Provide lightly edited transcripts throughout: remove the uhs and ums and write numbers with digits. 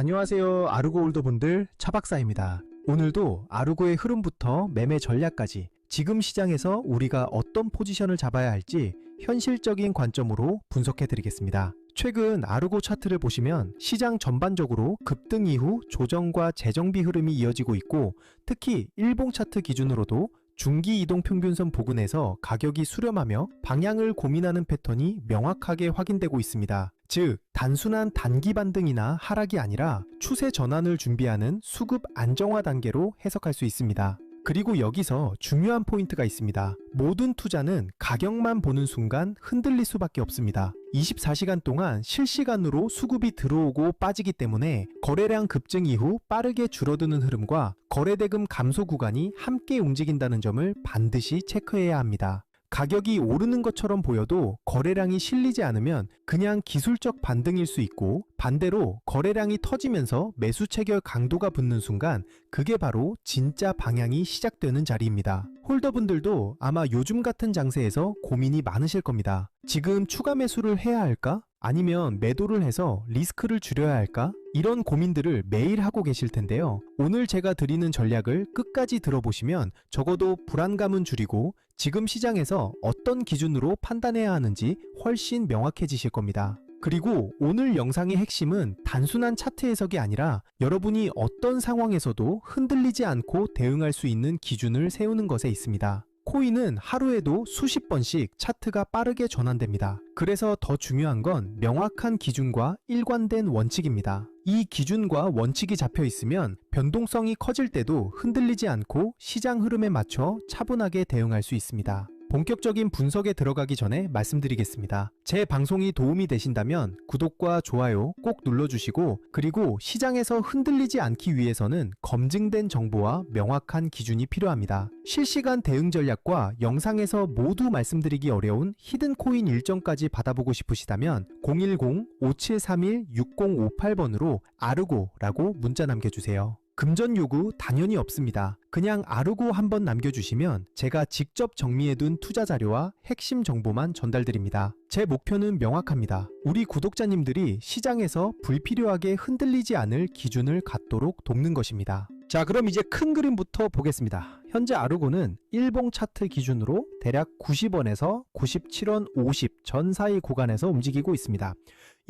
안녕하세요. 아르고 홀더분들 차박사입니다. 오늘도 아르고의 흐름부터 매매 전략까지 지금 시장에서 우리가 어떤 포지션을 잡아야 할지 현실적인 관점으로 분석해 드리겠습니다. 최근 아르고 차트를 보시면 시장 전반적으로 급등 이후 조정과 재정비 흐름이 이어지고 있고, 특히 일봉 차트 기준으로도 중기 이동 평균선 부근에서 가격이 수렴하며 방향을 고민하는 패턴이 명확하게 확인되고 있습니다. 즉, 단순한 단기 반등이나 하락이 아니라 추세 전환을 준비하는 수급 안정화 단계로 해석할 수 있습니다. 그리고 여기서 중요한 포인트가 있습니다. 모든 투자는 가격만 보는 순간 흔들릴 수밖에 없습니다. 24시간 동안 실시간으로 수급이 들어오고 빠지기 때문에 거래량 급증 이후 빠르게 줄어드는 흐름과 거래대금 감소 구간이 함께 움직인다는 점을 반드시 체크해야 합니다. 가격이 오르는 것처럼 보여도 거래량이 실리지 않으면 그냥 기술적 반등일 수 있고, 반대로 거래량이 터지면서 매수 체결 강도가 붙는 순간 그게 바로 진짜 방향이 시작되는 자리입니다. 홀더분들도 아마 요즘 같은 장세에서 고민이 많으실 겁니다. 지금 추가 매수를 해야 할까? 아니면 매도를 해서 리스크를 줄여야 할까? 이런 고민들을 매일 하고 계실 텐데요. 오늘 제가 드리는 전략을 끝까지 들어보시면 적어도 불안감은 줄이고 지금 시장에서 어떤 기준으로 판단해야 하는지 훨씬 명확해지실 겁니다. 그리고 오늘 영상의 핵심은 단순한 차트 해석이 아니라 여러분이 어떤 상황에서도 흔들리지 않고 대응할 수 있는 기준을 세우는 것에 있습니다. 코인은 하루에도 수십 번씩 차트가 빠르게 전환됩니다. 그래서 더 중요한 건 명확한 기준과 일관된 원칙입니다. 이 기준과 원칙이 잡혀 있으면 변동성이 커질 때도 흔들리지 않고 시장 흐름에 맞춰 차분하게 대응할 수 있습니다. 본격적인 분석에 들어가기 전에 말씀드리겠습니다. 제 방송이 도움이 되신다면 구독과 좋아요 꼭 눌러주시고, 그리고 시장에서 흔들리지 않기 위해서는 검증된 정보와 명확한 기준이 필요합니다. 실시간 대응 전략과 영상에서 모두 말씀드리기 어려운 히든코인 일정까지 받아보고 싶으시다면 010-5731-6058번으로 아르고라고 문자 남겨주세요. 금전 요구 당연히 없습니다. 그냥 아르고 한번 남겨주시면 제가 직접 정리해둔 투자 자료와 핵심 정보만 전달드립니다. 제 목표는 명확합니다. 우리 구독자님들이 시장에서 불필요하게 흔들리지 않을 기준을 갖도록 돕는 것입니다. 자, 그럼 이제 큰 그림부터 보겠습니다. 현재 아르고는 일봉 차트 기준으로 대략 90원에서 97원 50 전 사이 구간에서 움직이고 있습니다.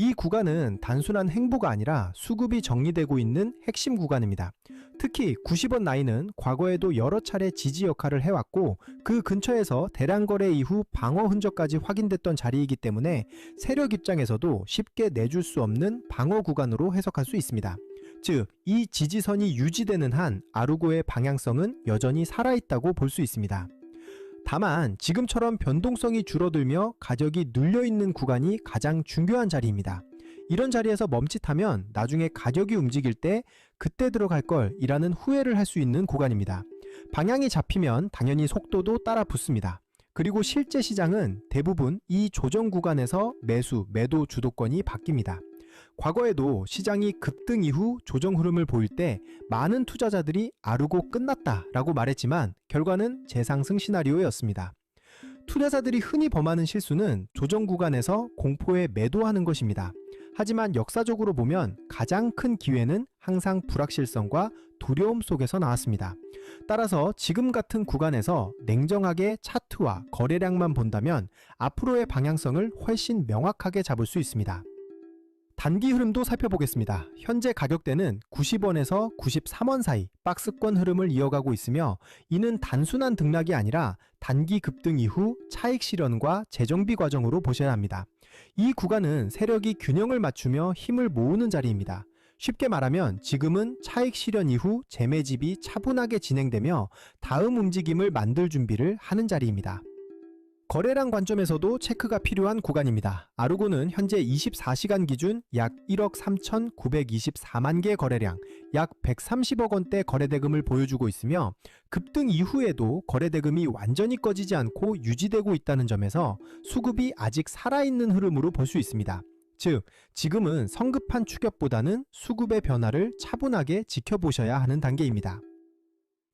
이 구간은 단순한 행보가 아니라 수급이 정리되고 있는 핵심 구간입니다. 특히 90원 라인은 과거에도 여러 차례 지지 역할을 해왔고, 그 근처에서 대량 거래 이후 방어 흔적까지 확인됐던 자리이기 때문에 세력 입장에서도 쉽게 내줄 수 없는 방어 구간으로 해석할 수 있습니다. 즉, 이 지지선이 유지되는 한 아르고의 방향성은 여전히 살아있다고 볼 수 있습니다. 다만 지금처럼 변동성이 줄어들며 가격이 눌려있는 구간이 가장 중요한 자리입니다. 이런 자리에서 멈칫하면 나중에 가격이 움직일 때 그때 들어갈 걸 이라는 후회를 할 수 있는 구간입니다. 방향이 잡히면 당연히 속도도 따라 붙습니다. 그리고 실제 시장은 대부분 이 조정 구간에서 매수, 매도 주도권이 바뀝니다. 과거에도 시장이 급등 이후 조정 흐름을 보일 때 많은 투자자들이 아르고 끝났다 라고 말했지만 결과는 재상승 시나리오였습니다. 투자자들이 흔히 범하는 실수는 조정 구간에서 공포에 매도하는 것입니다. 하지만 역사적으로 보면 가장 큰 기회는 항상 불확실성과 두려움 속에서 나왔습니다. 따라서 지금 같은 구간에서 냉정하게 차트와 거래량만 본다면 앞으로의 방향성을 훨씬 명확하게 잡을 수 있습니다. 단기 흐름도 살펴보겠습니다. 현재 가격대는 90원에서 93원 사이 박스권 흐름을 이어가고 있으며, 이는 단순한 등락이 아니라 단기 급등 이후 차익 실현과 재정비 과정으로 보셔야 합니다. 이 구간은 세력이 균형을 맞추며 힘을 모으는 자리입니다. 쉽게 말하면 지금은 차익 실현 이후 재매집이 차분하게 진행되며 다음 움직임을 만들 준비를 하는 자리입니다. 거래량 관점에서도 체크가 필요한 구간입니다. 아르고는 현재 24시간 기준 약 1억 3,924만 개 거래량, 약 130억 원대 거래대금을 보여주고 있으며, 급등 이후에도 거래대금이 완전히 꺼지지 않고 유지되고 있다는 점에서 수급이 아직 살아있는 흐름으로 볼 수 있습니다. 즉, 지금은 성급한 추격보다는 수급의 변화를 차분하게 지켜보셔야 하는 단계입니다.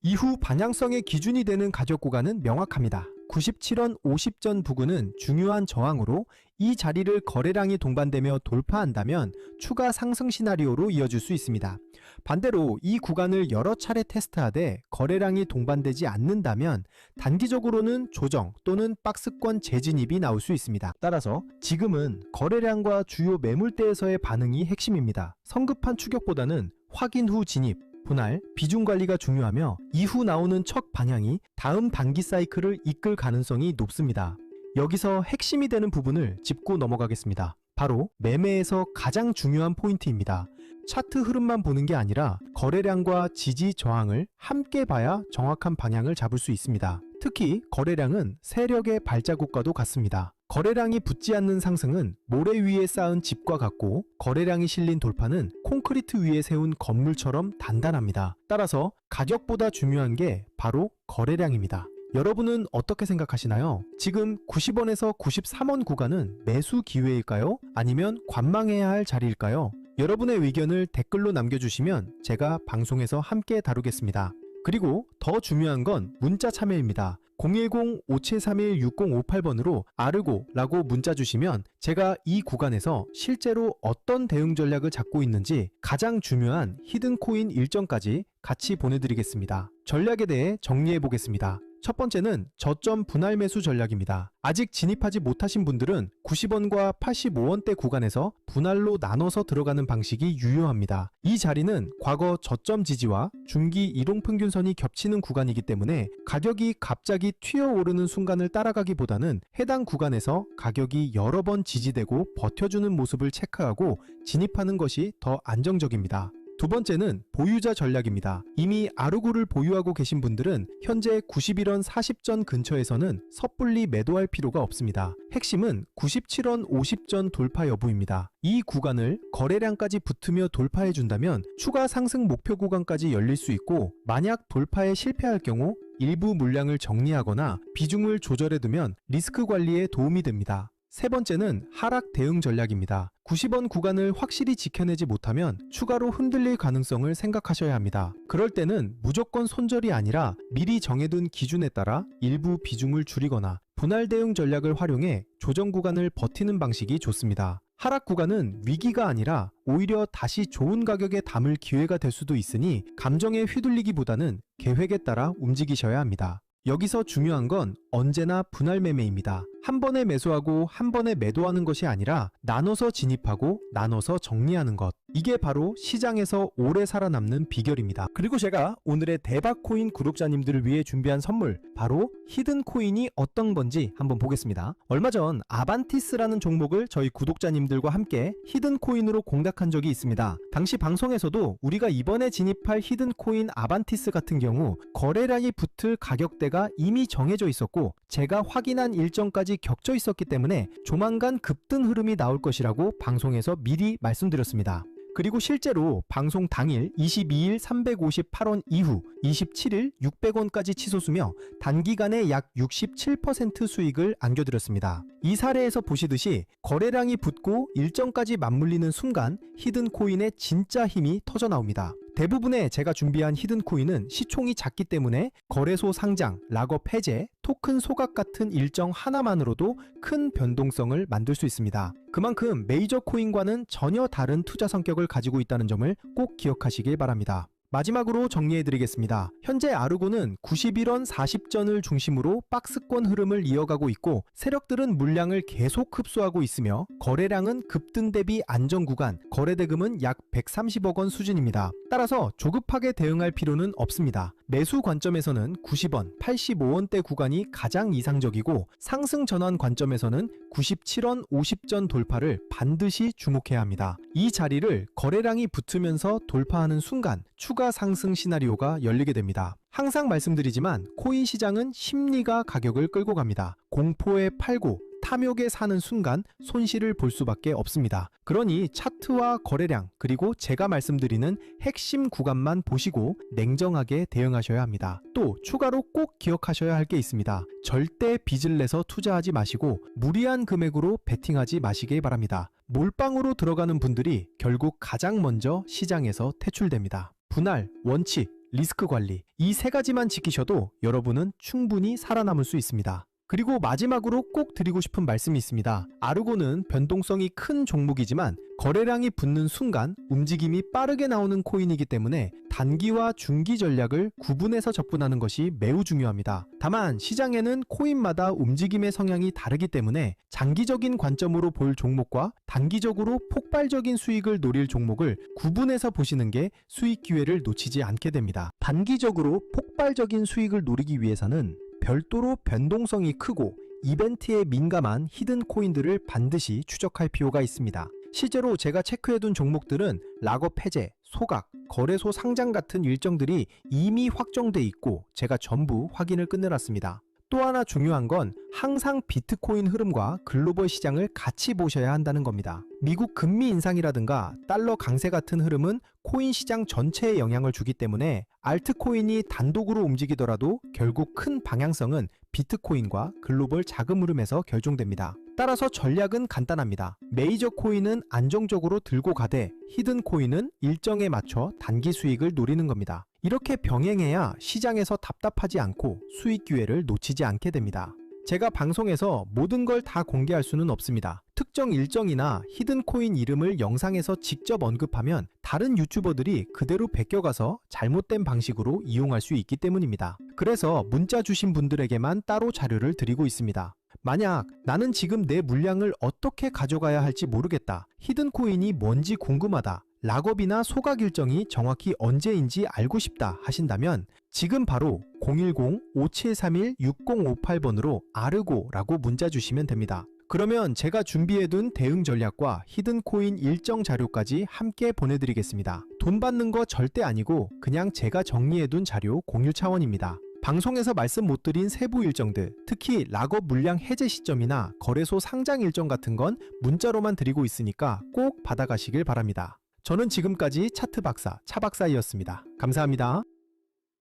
이후 방향성의 기준이 되는 가격 구간은 명확합니다. 97원 50전 부근은 중요한 저항으로 이 자리를 거래량이 동반되며 돌파한다면 추가 상승 시나리오로 이어질 수 있습니다. 반대로 이 구간을 여러 차례 테스트하되 거래량이 동반되지 않는다면 단기적으로는 조정 또는 박스권 재진입이 나올 수 있습니다. 따라서 지금은 거래량과 주요 매물대에서의 반응이 핵심입니다. 성급한 추격보다는 확인 후 진입, 분할, 비중 관리가 중요하며 이후 나오는 척 방향이 다음 단기 사이클을 이끌 가능성이 높습니다. 여기서 핵심이 되는 부분을 짚고 넘어가겠습니다. 바로 매매에서 가장 중요한 포인트입니다. 차트 흐름만 보는 게 아니라 거래량과 지지 저항을 함께 봐야 정확한 방향을 잡을 수 있습니다. 특히 거래량은 세력의 발자국과도 같습니다. 거래량이 붙지 않는 상승은 모래 위에 쌓은 집과 같고 거래량이 실린 돌파는 콘크리트 위에 세운 건물처럼 단단합니다. 따라서 가격보다 중요한 게 바로 거래량입니다. 여러분은 어떻게 생각하시나요? 지금 90원에서 93원 구간은 매수 기회일까요? 아니면 관망해야 할 자리일까요? 여러분의 의견을 댓글로 남겨주시면 제가 방송에서 함께 다루겠습니다. 그리고 더 중요한 건 문자 참여입니다. 010-5731-6058번으로 아르고라고 문자 주시면 제가 이 구간에서 실제로 어떤 대응 전략을 잡고 있는지 가장 중요한 히든코인 일정까지 같이 보내드리겠습니다. 전략에 대해 정리해 보겠습니다. 첫 번째는 저점 분할 매수 전략입니다. 아직 진입하지 못하신 분들은 90원과 85원대 구간에서 분할로 나눠서 들어가는 방식이 유효합니다. 이 자리는 과거 저점 지지와 중기 이동평균선이 겹치는 구간이기 때문에 가격이 갑자기 튀어오르는 순간을 따라가기보다는 해당 구간에서 가격이 여러 번 지지되고 버텨주는 모습을 체크하고 진입하는 것이 더 안정적입니다. 두 번째는 보유자 전략입니다. 이미 아르고를 보유하고 계신 분들은 현재 91원 40전 근처에서는 섣불리 매도할 필요가 없습니다. 핵심은 97원 50전 돌파 여부입니다. 이 구간을 거래량까지 붙으며 돌파해준다면 추가 상승 목표 구간까지 열릴 수 있고, 만약 돌파에 실패할 경우 일부 물량을 정리하거나 비중을 조절해두면 리스크 관리에 도움이 됩니다. 세 번째는 하락 대응 전략입니다. 90원 구간을 확실히 지켜내지 못하면 추가로 흔들릴 가능성을 생각하셔야 합니다. 그럴 때는 무조건 손절이 아니라 미리 정해둔 기준에 따라 일부 비중을 줄이거나 분할 대응 전략을 활용해 조정 구간을 버티는 방식이 좋습니다. 하락 구간은 위기가 아니라 오히려 다시 좋은 가격에 담을 기회가 될 수도 있으니 감정에 휘둘리기보다는 계획에 따라 움직이셔야 합니다. 여기서 중요한 건 언제나 분할 매매입니다. 한 번에 매수하고 한 번에 매도하는 것이 아니라 나눠서 진입하고 나눠서 정리하는 것. 이게 바로 시장에서 오래 살아남는 비결입니다. 그리고 제가 오늘의 대박코인 구독자님들을 위해 준비한 선물, 바로 히든코인이 어떤 건지 한번 보겠습니다. 얼마 전 아반티스라는 종목을 저희 구독자님들과 함께 히든코인으로 공략한 적이 있습니다. 당시 방송에서도 우리가 이번에 진입할 히든코인 아반티스 같은 경우 거래량이 붙을 가격대가 이미 정해져 있었고 제가 확인한 일정까지 겹쳐 있었기 때문에 조만간 급등 흐름이 나올 것이라고 방송에서 미리 말씀드렸습니다. 그리고 실제로 방송 당일 22일 358원 이후 27일 600원까지 치솟으며 단기간에 약 67% 수익을 안겨드렸습니다. 이 사례에서 보시듯이 거래량이 붙고 일정까지 맞물리는 순간 히든코인의 진짜 힘이 터져나옵니다. 대부분의 제가 준비한 히든코인은 시총이 작기 때문에 거래소 상장, 락업 해제, 토큰 소각 같은 일정 하나만으로도 큰 변동성을 만들 수 있습니다. 그만큼 메이저 코인과는 전혀 다른 투자 성격을 가지고 있다는 점을 꼭 기억하시길 바랍니다. 마지막으로 정리해드리겠습니다. 현재 아르고는 91원 40전을 중심으로 박스권 흐름을 이어가고 있고 세력들은 물량을 계속 흡수하고 있으며 거래량은 급등 대비 안정 구간, 거래대금은 약 130억 원 수준입니다. 따라서 조급하게 대응할 필요는 없습니다. 매수 관점에서는 90원, 85원대 구간이 가장 이상적이고 상승 전환 관점에서는 97원 50전 돌파를 반드시 주목해야 합니다. 이 자리를 거래량이 붙으면서 돌파하는 순간 추가 상승 시나리오가 열리게 됩니다. 항상 말씀드리지만 코인 시장은 심리가 가격을 끌고 갑니다. 공포에 팔고 탐욕에 사는 순간 손실을 볼 수밖에 없습니다. 그러니 차트와 거래량 그리고 제가 말씀드리는 핵심 구간만 보시고 냉정하게 대응하셔야 합니다. 또 추가로 꼭 기억하셔야 할 게 있습니다. 절대 빚을 내서 투자하지 마시고 무리한 금액으로 베팅하지 마시길 바랍니다. 몰빵으로 들어가는 분들이 결국 가장 먼저 시장에서 퇴출됩니다. 분할, 원칙, 리스크 관리 이 세 가지만 지키셔도 여러분은 충분히 살아남을 수 있습니다. 그리고 마지막으로 꼭 드리고 싶은 말씀이 있습니다. 아르고는 변동성이 큰 종목이지만 거래량이 붙는 순간 움직임이 빠르게 나오는 코인이기 때문에 단기와 중기 전략을 구분해서 접근하는 것이 매우 중요합니다. 다만 시장에는 코인마다 움직임의 성향이 다르기 때문에 장기적인 관점으로 볼 종목과 단기적으로 폭발적인 수익을 노릴 종목을 구분해서 보시는 게 수익 기회를 놓치지 않게 됩니다. 단기적으로 폭발적인 수익을 노리기 위해서는 별도로 변동성이 크고 이벤트에 민감한 히든 코인들을 반드시 추적할 필요가 있습니다. 실제로 제가 체크해둔 종목들은 락업 해제, 소각, 거래소 상장 같은 일정들이 이미 확정돼 있고 제가 전부 확인을 끝내놨습니다. 또 하나 중요한 건 항상 비트코인 흐름과 글로벌 시장을 같이 보셔야 한다는 겁니다. 미국 금리 인상이라든가 달러 강세 같은 흐름은 코인 시장 전체에 영향을 주기 때문에 알트코인이 단독으로 움직이더라도 결국 큰 방향성은 비트코인과 글로벌 자금 흐름에서 결정됩니다. 따라서 전략은 간단합니다. 메이저 코인은 안정적으로 들고 가되 히든 코인은 일정에 맞춰 단기 수익을 노리는 겁니다. 이렇게 병행해야 시장에서 답답하지 않고 수익 기회를 놓치지 않게 됩니다. 제가 방송에서 모든 걸 다 공개할 수는 없습니다. 특정 일정이나 히든 코인 이름을 영상에서 직접 언급하면 다른 유튜버들이 그대로 베껴가서 잘못된 방식으로 이용할 수 있기 때문입니다. 그래서 문자 주신 분들에게만 따로 자료를 드리고 있습니다. 만약 나는 지금 내 물량을 어떻게 가져가야 할지 모르겠다, 히든 코인이 뭔지 궁금하다, 락업이나 소각 일정이 정확히 언제인지 알고 싶다 하신다면 지금 바로 010-5731-6058번으로 아르고라고 문자 주시면 됩니다. 그러면 제가 준비해둔 대응 전략과 히든 코인 일정 자료까지 함께 보내드리겠습니다. 돈 받는 거 절대 아니고 그냥 제가 정리해둔 자료 공유 차원입니다. 방송에서 말씀 못 드린 세부 일정들, 특히 락업 물량 해제 시점이나 거래소 상장 일정 같은 건 문자로만 드리고 있으니까 꼭 받아가시길 바랍니다. 저는 지금까지 차트 박사 차박사이었습니다. 감사합니다.